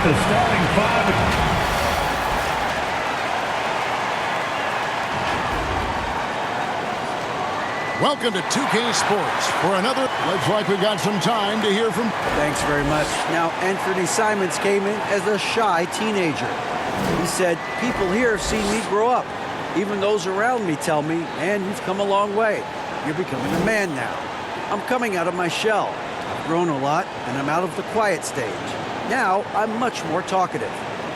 The starting five. Welcome to 2K Sports for another. Looks like we got some time to hear from. Thanks very much. Now, Anthony Simons came in as a shy teenager. He said, people here have seen me grow up. Even those around me tell me, man, you've come a long way. You're becoming a man now. I'm coming out of my shell. I've grown a lot, and I'm out of the quiet stage. Now, I'm much more talkative.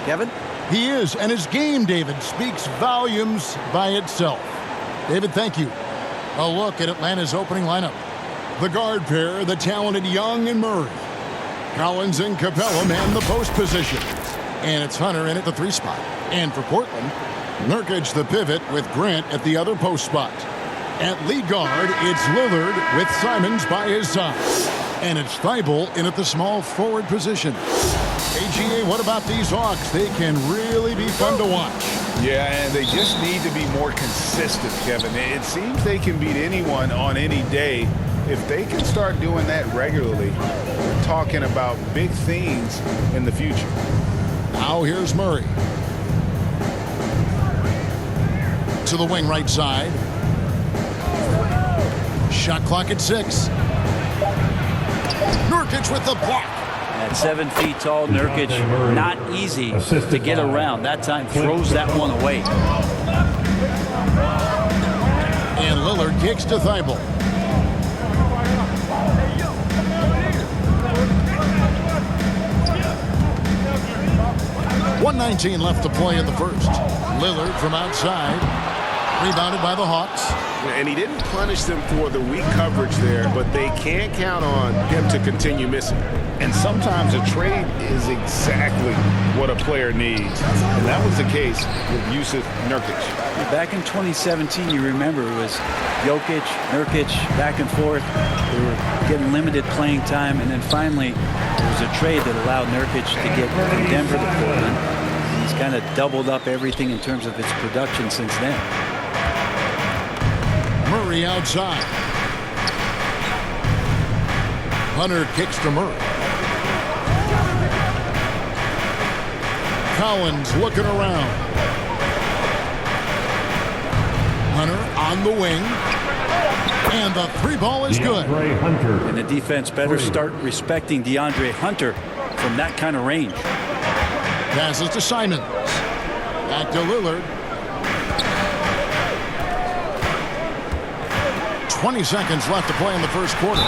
Kevin? He is, and his game, David, speaks volumes by itself. David, thank you. A look at Atlanta's opening lineup. The guard pair, the talented Young and Murray. Collins and Capella man the post position. And it's Hunter in at the 3 spot. And for Portland, Nurkic the pivot with Grant at the other post spot. At lead guard, it's Lillard with Simons by his side. And it's Thibault in at the small forward position. AGA, what about these Hawks? They can really be fun to watch. Yeah, and they just need to be more consistent, Kevin. It seems they can beat anyone on any day. If they can start doing that regularly, we're talking about big things in the future. Now here's Murray. To the wing right side. Shot clock at 6. Nurkic with the block. At 7 feet tall, Nurkic, not easy to get around. That time throws that one away. And Lillard kicks to Thibault. .119 left to play in the first. Lillard from outside. Rebounded by the Hawks. And he didn't punish them for the weak coverage there, but they can't count on him to continue missing. And sometimes a trade is exactly what a player needs. And that was the case with Yusuf Nurkic. Back in 2017, you remember, it was Jokic, Nurkic, back and forth. They were getting limited playing time, and then finally there was a trade that allowed Nurkic to get from Denver to Portland. And he's kind of doubled up everything in terms of its production since then. Murray outside. Hunter kicks to Murray. Collins looking around. Hunter on the wing. And the 3 ball is good. And the defense better start respecting DeAndre Hunter from that kind of range. Passes to Simons. Back to Lillard. 20 seconds left to play in the first quarter.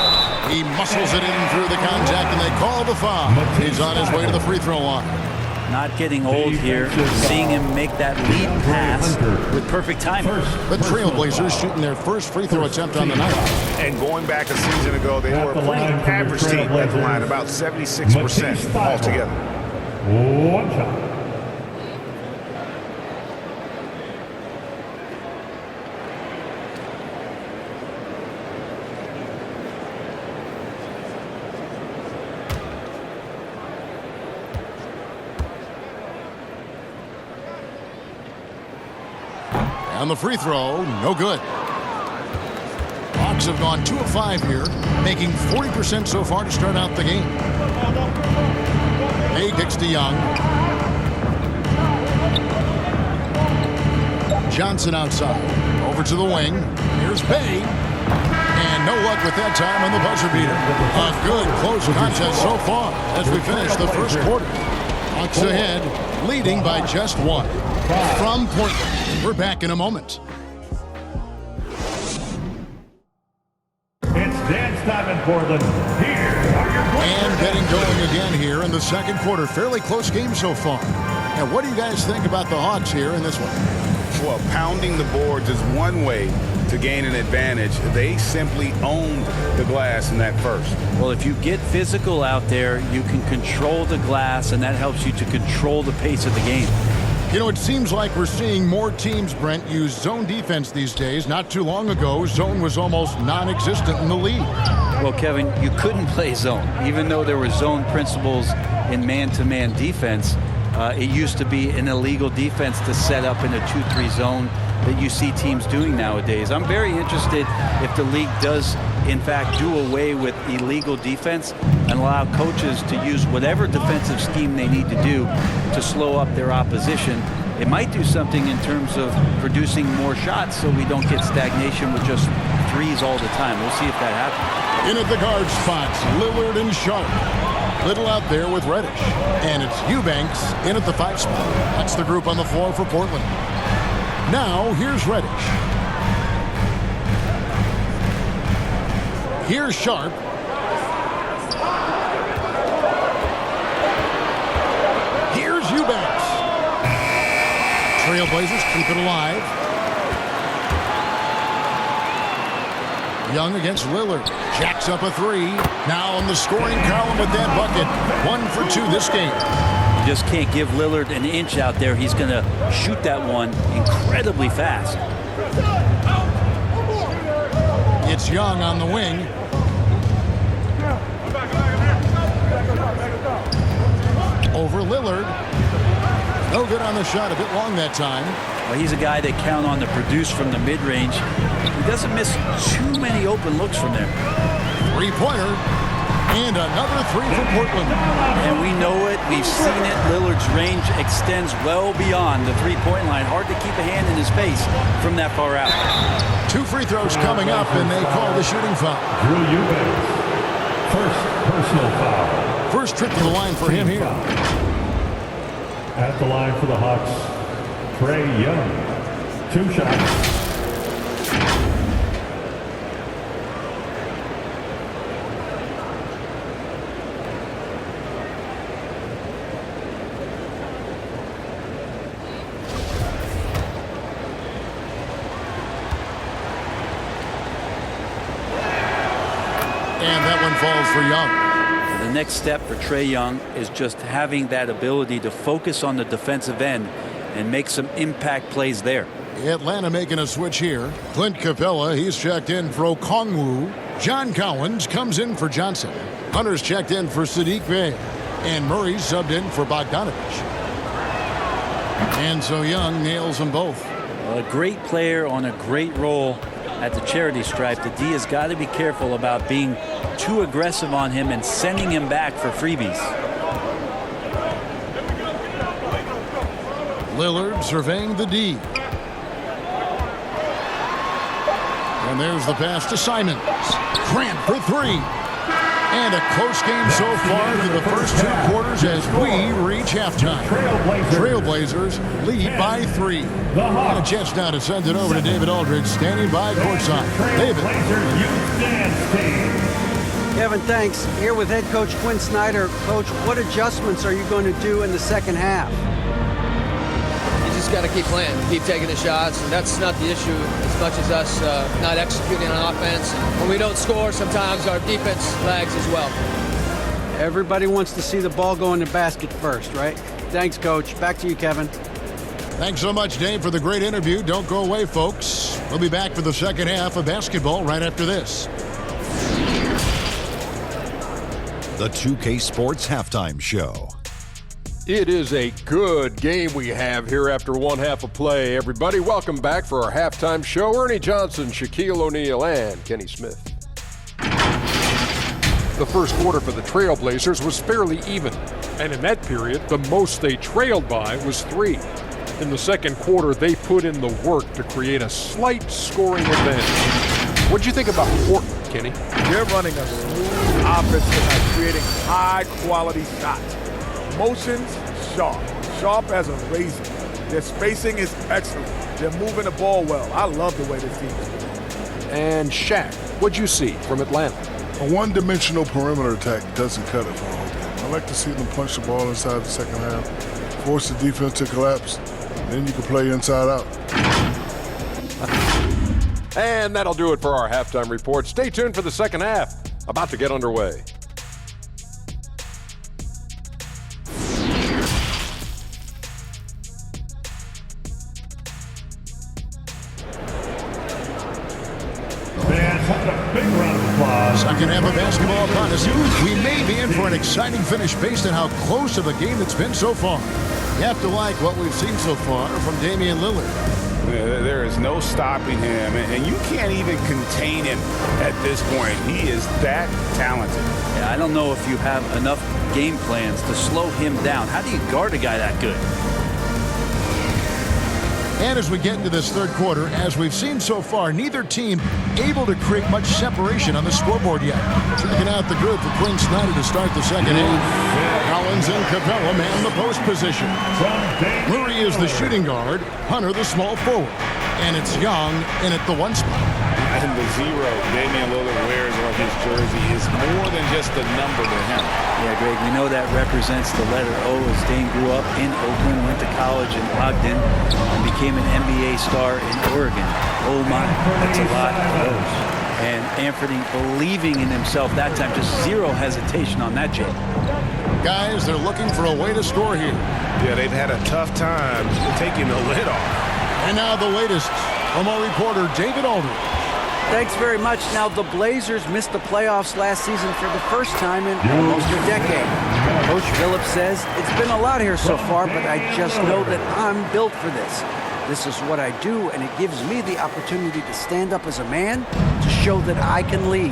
He muscles it in through the contact, and they call the foul. He's on his way to the free throw line. Not getting old here. Seeing him make that lead pass with perfect timing. The Trailblazers shooting their first free throw attempt on the night. And going back a season ago, they were a pretty average team at the line, about 76% altogether. One shot. And the free throw, no good. Hawks have gone 2 of 5 here, making 40% so far to start out the game. Bay kicks to Young. Johnson outside. Over to the wing. Here's Bay. And no luck with that time on the buzzer beater. A good close contest so far as we finish the first quarter. Hawks ahead, leading by just 1. From Portland. We're back in a moment. It's dance time in Portland. Here are your And getting going again here in the second quarter. Fairly close game so far. And what do you guys think about the Hawks here in this one? Well, pounding the boards is one way to gain an advantage. They simply owned the glass in that first. Well, if you get physical out there, you can control the glass, and that helps you to control the pace of the game. You know, it seems like we're seeing more teams, Brent, use zone defense these days. Not too long ago, zone was almost non-existent in the league. Well, Kevin, you couldn't play zone. Even though there were zone principles in man-to-man defense, it used to be an illegal defense to set up in a 2-3 zone that you see teams doing nowadays. I'm very interested if the league does, in fact, do away with illegal defense and allow coaches to use whatever defensive scheme they need to do to slow up their opposition. It might do something in terms of producing more shots so we don't get stagnation with just threes all the time. We'll see if that happens. In at the guard spots, Lillard and Sharp. Little out there with Reddish. And it's Eubanks in at the 5 spot. That's the group on the floor for Portland. Now, here's Reddish. Here's Sharp. Here's Eubanks. Trailblazers keep it alive. Young against Lillard. Jacks up a 3. Now on the scoring column with that bucket. 1 for 2 this game. You just can't give Lillard an inch out there. He's going to shoot that one incredibly fast. It's Young on the wing. Over Lillard. No good on the shot. A bit long that time. Well, he's a guy they count on to produce from the mid-range. He doesn't miss too many open looks from there. 3-pointer. And another 3 for Portland. And we know it. We've seen it. Lillard's range extends well beyond the three-point line. Hard to keep a hand in his face from that far out. 2 free throws coming up, and they call the shooting foul. Drew Eubanks. First personal foul. First trip to the line for him here. At the line for the Hawks, Trae Young. 2 shots. And that one falls for Young. The next step for Trae Young is just having that ability to focus on the defensive end and make some impact plays there. Atlanta making a switch here. Clint Capella, he's checked in for Okongwu. John Collins comes in for Johnson. Hunter's checked in for Sadiq Bey. And Murray's subbed in for Bogdanovich. And so Young nails them both. A great player on a great role at the charity stripe. The D has got to be careful about being too aggressive on him and sending him back for freebies. Lillard surveying the D. And there's the pass to Simons. Grant for 3. And a close game so far through the first 2 quarters as we reach halftime. Trailblazers lead by 3. And a chance now to send it over to David Aldridge, standing by courtside. David. Kevin, thanks. Here with head coach Quinn Snyder. Coach, what adjustments are you going to do in the second half? You just got to keep playing, keep taking the shots, and that's not the issue as much as us not executing on offense. When we don't score, sometimes our defense lags as well. Everybody wants to see the ball go in the basket first, right? Thanks, Coach. Back to you, Kevin. Thanks so much, Dave, for the great interview. Don't go away, folks. We'll be back for the second half of basketball right after this. The 2K Sports Halftime Show. It is a good game we have here after one half of play. Everybody, welcome back for our halftime show. Ernie Johnson, Shaquille O'Neal, and Kenny Smith. The first quarter for the Trailblazers was fairly even, and in that period, the most they trailed by was 3. In the second quarter, they put in the work to create a slight scoring advantage. What'd you think about Portland, Kenny? They're running a smooth offense tonight, creating high-quality shots. Motions, sharp as a razor. Their spacing is excellent. They're moving the ball well. I love the way this team is playing. And Shaq, what'd you see from Atlanta? A one-dimensional perimeter attack doesn't cut it for a whole game. I like to see them punch the ball inside the second half, force the defense to collapse, then you can play inside out. And that'll do it for our halftime report. Stay tuned for the second half. About to get underway. Second half of basketball upon us. We may be in for an exciting finish based on how close of a game it's been so far. You have to like what we've seen so far from Damian Lillard. There is no stopping him, and you can't even contain him at this point. He is that talented. Yeah, I don't know if you have enough game plans to slow him down. How do you guard a guy that good? And as we get into this third quarter, as we've seen so far, neither team able to create much separation on the scoreboard yet. Checking out the group for Quinn Snyder to start the second half. Collins and Capella man the post position. Murray is the shooting guard, Hunter the small forward. And it's Young in at the 1 spot. And the 0 Damian Lillard wears on his jersey is more than just a number to him. Yeah, Greg, we know that represents the letter O as Dame grew up in Oakland, went to college in Ogden, and became an NBA star in Oregon. Oh my, that's a lot of O's. And Anthony believing in himself that time, just zero hesitation on that jump. Guys, they're looking for a way to score here. Yeah, they've had a tough time taking the lid off. And now the latest from our reporter, David Aldridge. Thanks very much. Now, the Blazers missed the playoffs last season for the first time in almost a decade. Coach Phillips says, it's been a lot here so far, but I just know that I'm built for this. This is what I do, and it gives me the opportunity to stand up as a man to show that I can lead.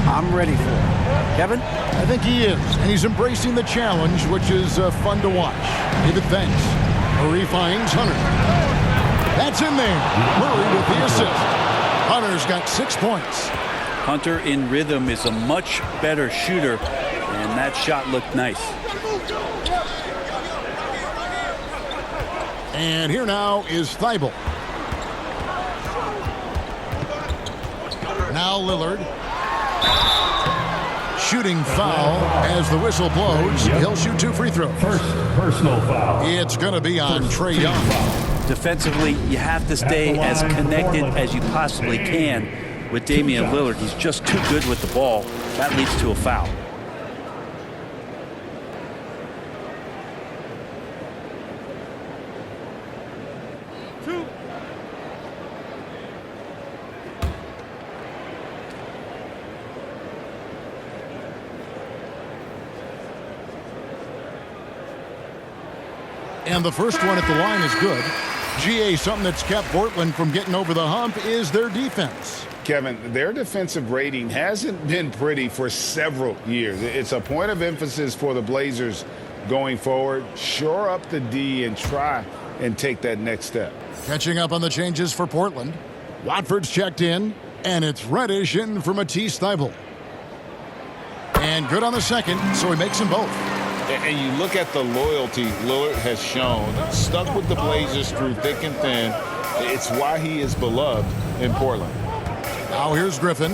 I'm ready for it. Kevin? I think he is, and he's embracing the challenge, which is fun to watch. David thanks. Murray finds Hunter. That's in there. Murray with the assist. Hunter's got 6 points. Hunter in rhythm is a much better shooter, and that shot looked nice. And here now is Thibault. Now Lillard. Shooting foul as the whistle blows. He'll shoot 2 free throws. First personal foul. It's going to be on Trae Young. Defensively, you have to stay as connected as you possibly can with Damian Lillard. He's just too good with the ball. That leads to a foul. And the first one at the line is good. GA, something that's kept Portland from getting over the hump is their defense. Kevin, their defensive rating hasn't been pretty for several years. It's a point of emphasis for the Blazers going forward. Shore up the D and try and take that next step. Catching up on the changes for Portland. Watford's checked in, and it's Reddish in for Matisse Thybulle. And good on the second, so he makes them both. And you look at the loyalty Lillard has shown, stuck with the Blazers through thick and thin. It's why he is beloved in Portland. Now here's Griffin.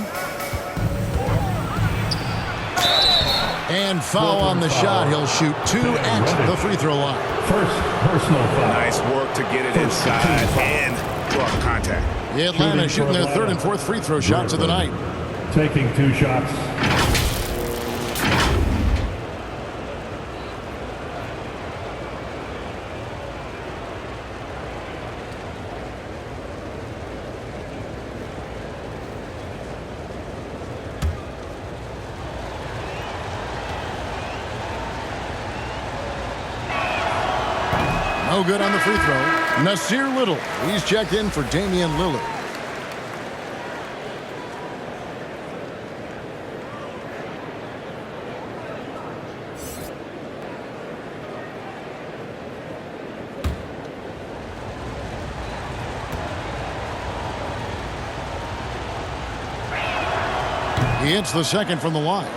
And foul on the shot. He'll shoot 2 at the free throw line. First personal foul. Nice work to get it inside and draw contact. Atlanta shooting their 3rd and 4th free throw shots of the night. Taking 2 shots. No good on the free throw. Nasir Little. He's checked in for Damian Lillard. He hits the second from the line.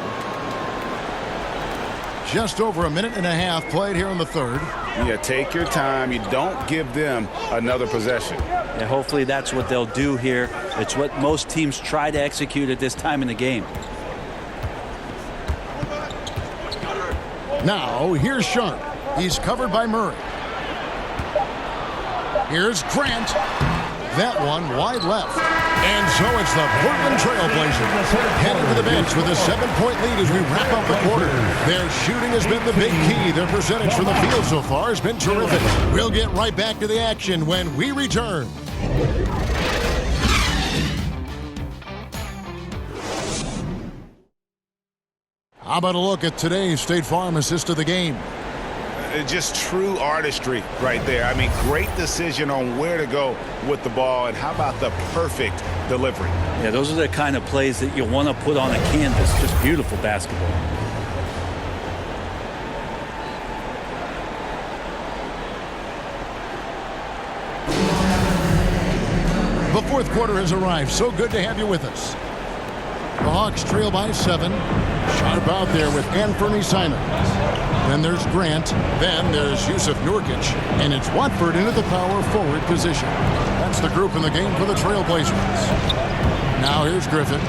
Just over a minute and a half played here in the third. Yeah, take your time. You don't give them another possession. And hopefully that's what they'll do here. It's what most teams try to execute at this time in the game. Now, here's Sharp. He's covered by Murray. Here's Grant. That one wide left. And so it's the Portland Trail Blazers heading to the bench with a 7-point lead as we wrap up the quarter. Their shooting has been the big key. Their percentage from the field so far has been terrific. We'll get right back to the action when we return. How about a look at today's State Farm assist of the game? just true artistry right there. I mean, great decision on where to go with the ball, and how about the perfect delivery? Yeah, those are the kind of plays that you want to put on a canvas. Just beautiful basketball. The fourth quarter has arrived. So good to have you with us. The Hawks trail by 7. Sharp out there with Anthony Simons. Then there's Grant. Then there's Yusuf Nurkic. And it's Watford into the power forward position. That's the group in the game for the Trailblazers. Now here's Griffin.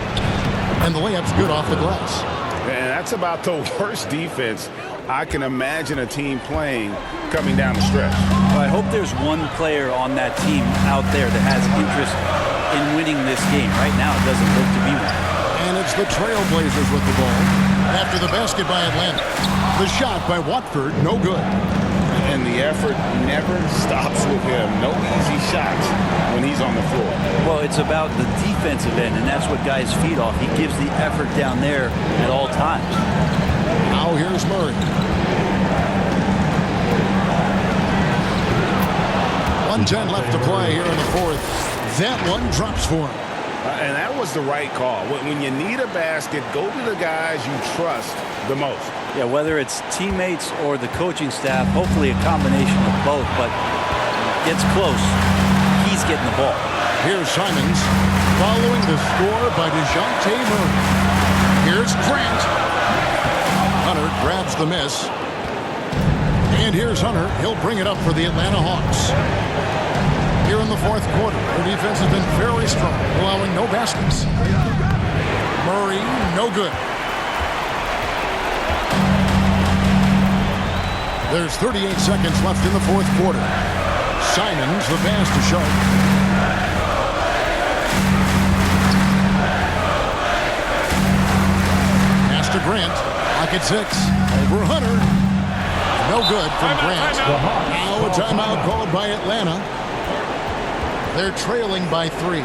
And the layup's good off the glass. And that's about the worst defense I can imagine a team playing coming down the stretch. Well, I hope there's one player on that team out there that has interest in winning this game. Right now, it doesn't look to be one. And it's the Trailblazers with the ball. After the basket by Atlanta. The shot by Watford, no good. And the effort never stops with him. No easy shots when he's on the floor. Well, it's about the defensive end, and that's what guys feed off. He gives the effort down there at all times. Now here's Murray. 1:10 left to play here in the fourth. That one drops for him. And that was the right call. When you need a basket, go to the guys you trust the most. Yeah, whether it's teammates or the coaching staff, hopefully a combination of both, but gets close, he's getting the ball. Here's Simons following the score by DeJounte Murray. Here's Grant. Hunter grabs the miss. And here's Hunter. He'll bring it up for the Atlanta Hawks. Here in the fourth quarter, their defense has been very strong, allowing no baskets. Murray, no good. There's 38 seconds left in the fourth quarter. Simons, the pass to Sharp. Pass to Grant. Lock at 6. Over Hunter. No good from Grant. Now a timeout called by Atlanta. They're trailing by 3.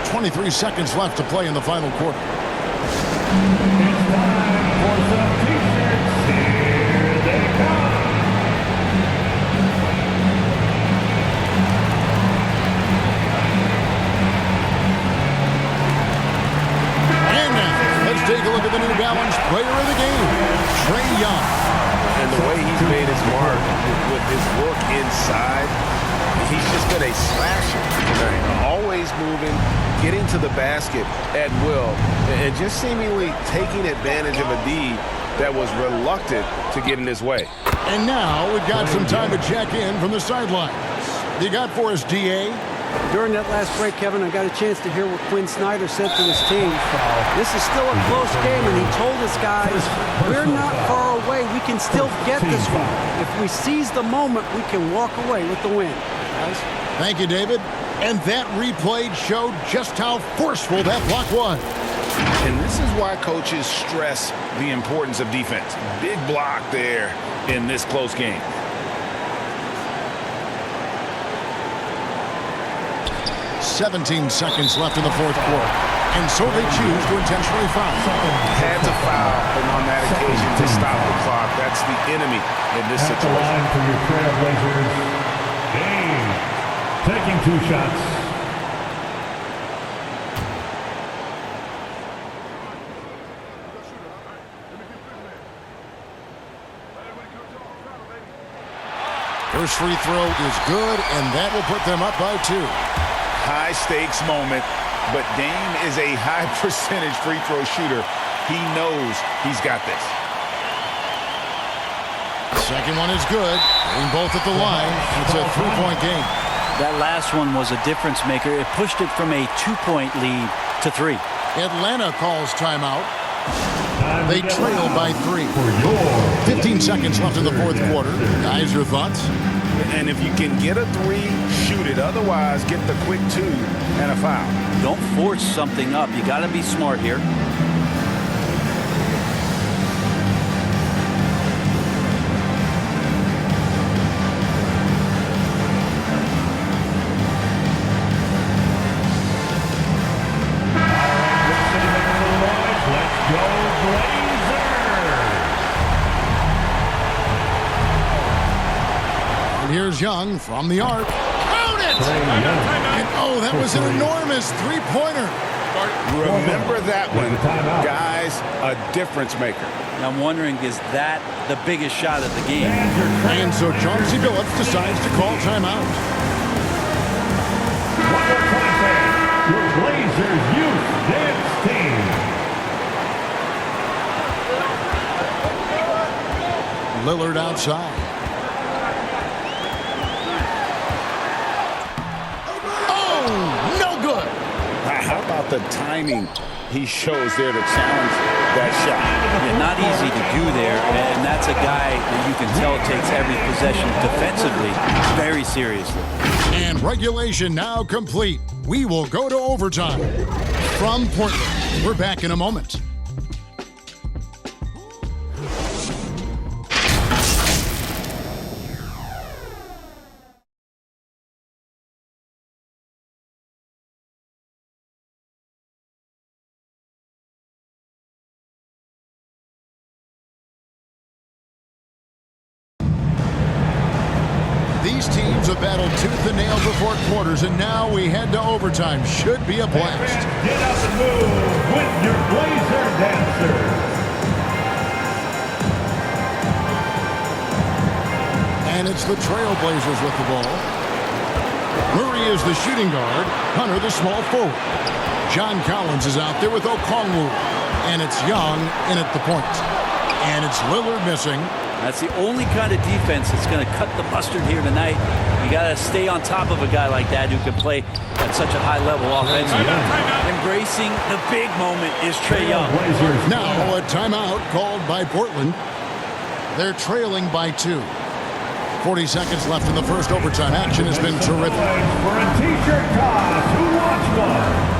23 seconds left to play in the final quarter. It's time for some t-shirts. Here they come. And now, let's take a look at the New Balance player of the game, Trae Young. And the way he's made his mark with his work inside, he's just been a slasher tonight. Always moving, getting to the basket at will, and just seemingly taking advantage of a D that was reluctant to get in his way. And now we've got some time to check in from the sidelines. You got for us, DA? During that last break, Kevin, I got a chance to hear what Quinn Snyder said to his team. This is still a close game, and he told his guys, we're not far away. We can still get this one. If we seize the moment, we can walk away with the win. Guys? Thank you, David. And that replay showed just how forceful that block was. And this is why coaches stress the importance of defense. Big block there in this close game. "17 seconds left in the fourth quarter. And so they choose to intentionally foul. Had to foul, and on that occasion to stop the clock. That's the enemy in this At the situation. line for your Trailblazers, Dame taking 2 shots. First free throw is good, and that will put them up by 2. High stakes moment, but Dame is a high percentage free throw shooter. He knows he's got this. Second one is good. Getting both at the line. It's a 3-point game. That last one was a difference maker. It pushed it from a 2-point lead to 3. Atlanta calls timeout. They trail by 3. 15 seconds left in the fourth quarter. Guys, your thoughts? And if you can get a 3, shoot it. Otherwise, get the quick 2 and a foul. Don't force something up. You got to be smart here. And here's Young from the arc. Count it! And oh, that was an enormous three-pointer. Remember that one, guys, a difference maker. I'm wondering, is that the biggest shot of the game? And so Chauncey Billups decides to call timeout. Your Blazers Youth Dance Team. Lillard outside. Oh, no good. How about the timing he shows there to challenge that shot? Yeah, not easy to do there, and that's a guy that you can tell takes every possession defensively very seriously. And regulation now complete. We will go to overtime. From Portland, we're back in a moment. These teams have battled tooth and nail for 4 quarters, and now we head to overtime. Should be a blast. Get up and move with your Blazer dancers. And it's the Trailblazers with the ball. Murray is the shooting guard. Hunter the small forward. John Collins is out there with Okongwu. And it's Young in at the point. And it's Lillard missing. That's the only kind of defense that's going to cut the mustard here tonight. You got to stay on top of a guy like that who can play at such a high level offensively. Embracing the big moment is Trae Young. Now a timeout called by Portland. They're trailing by 2. 40 seconds left in the first overtime. Action has been terrific. For a t-shirt toss, who wants one?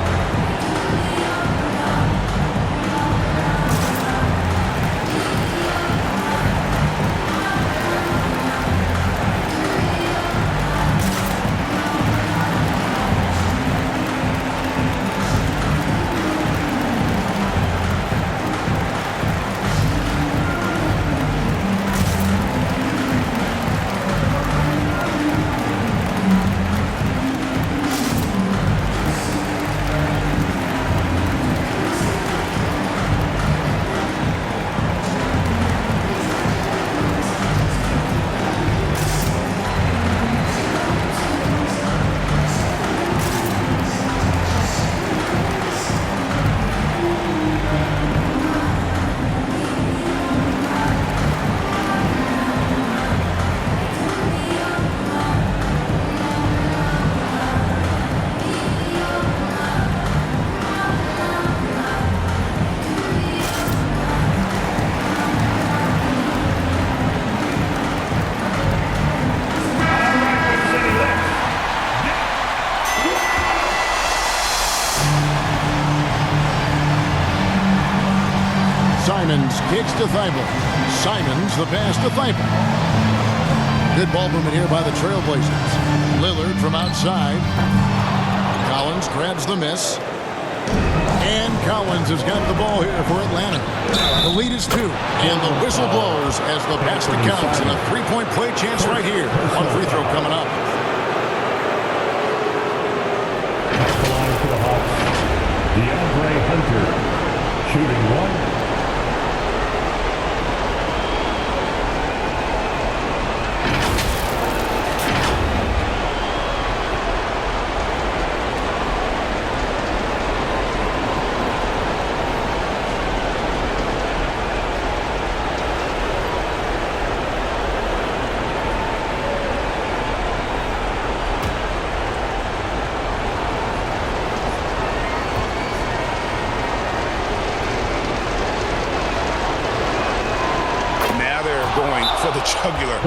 Simons kicks to Thibault. Simons the pass to Thibault. Good ball movement here by the Trailblazers. Lillard from outside. Collins grabs the miss. And Collins has got the ball here for Atlanta. The lead is 2. And the whistle blows as the basket counts. And a 3-point play chance right here. One free throw coming up. Off the line for the Hawks. DeAndre Hunter shooting 1.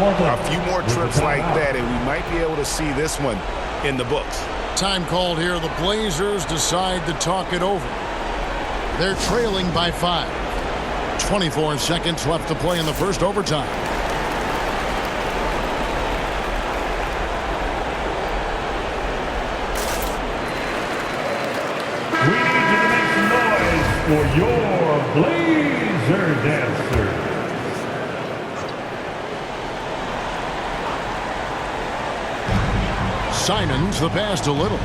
A few more trips like that, and we might be able to see this one in the books. Time called here. The Blazers decide to talk it over. They're trailing by 5. 24 seconds left to play in the first overtime. We need you to make some noise for your Blazer dancers. Simons, the pass to Little.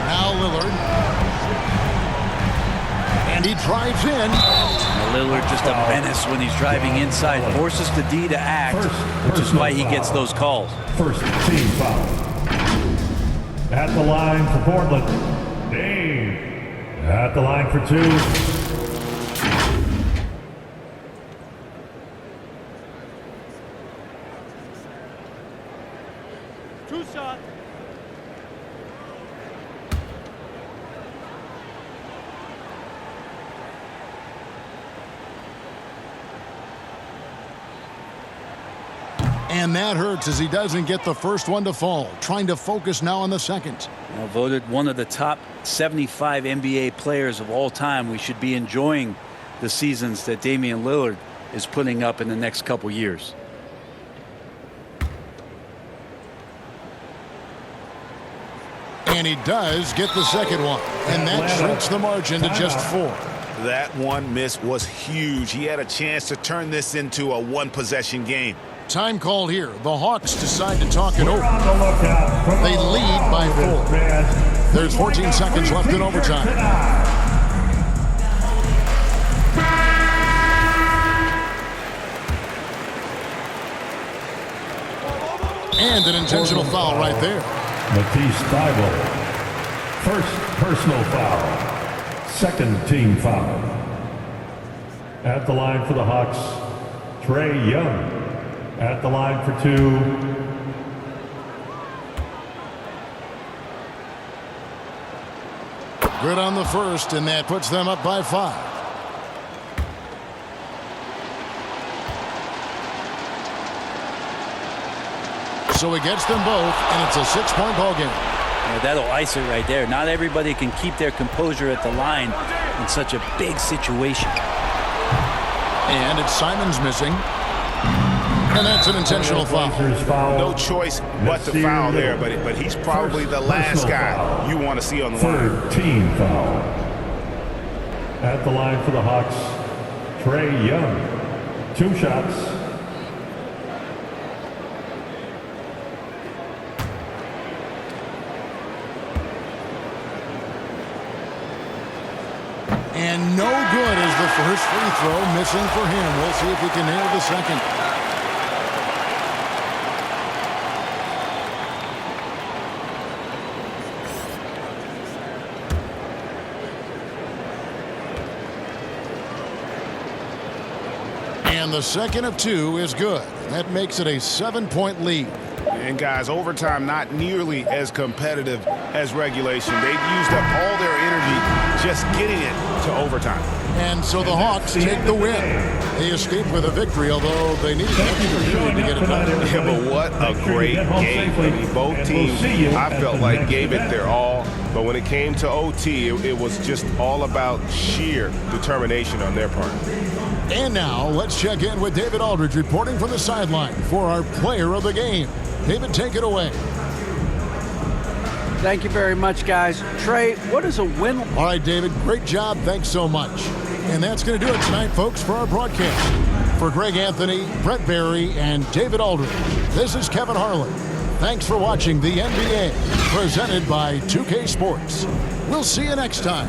Now Lillard. And he drives in. Lillard just a menace when he's driving inside. Forces the D to act, which is why he gets those calls. First team foul. At the line for Portland, Dave. At the line for 2. Shot. And that hurts as he doesn't get the first one to fall. Trying to focus now on the second. Now voted one of the top 75 NBA players of all time. We should be enjoying the seasons that Damian Lillard is putting up in the next couple years. And he does get the second one. And that shrinks the margin to just 4. That one miss was huge. He had a chance to turn this into a one-possession game. Time called here. The Hawks decide to talk it over. They lead by 4. There's 14 seconds left in overtime. And an intentional foul right there. Matisse Thybulle. First personal foul. Second team foul. At the line for the Hawks, Trae Young. At the line for 2. Good on the first, and that puts them up by 5. So he gets them both, and it's a 6-point ball game. Yeah, that'll ice it right there. Not everybody can keep their composure at the line in such a big situation. And it's Simons missing. And that's an intentional foul. No choice but to foul there, but he's probably the last guy you want to see on the line. Third team foul. At the line for the Hawks, Trae Young. 2 shots. And no good as the first free throw missing for him. We'll see if he can nail the second. And the second of 2 is good. That makes it a 7-point lead. And guys, overtime not nearly as competitive as regulation. They've used up all their energy just getting it to overtime. And so the Hawks take the win. They escape with a victory, although they needed extra to get it done. Yeah, but what a great game. I mean, both teams, I felt like, gave it their all. But when it came to OT, it was just all about sheer determination on their part. And now let's check in with David Aldridge reporting from the sideline for our player of the game. David, take it away. Thank you very much, guys. Trey, what is a win? All right, David, great job. Thanks so much. And that's going to do it tonight, folks, for our broadcast. For Greg Anthony, Brett Barry, and David Aldridge, this is Kevin Harlan. Thanks for watching the NBA, presented by 2K Sports. We'll see you next time.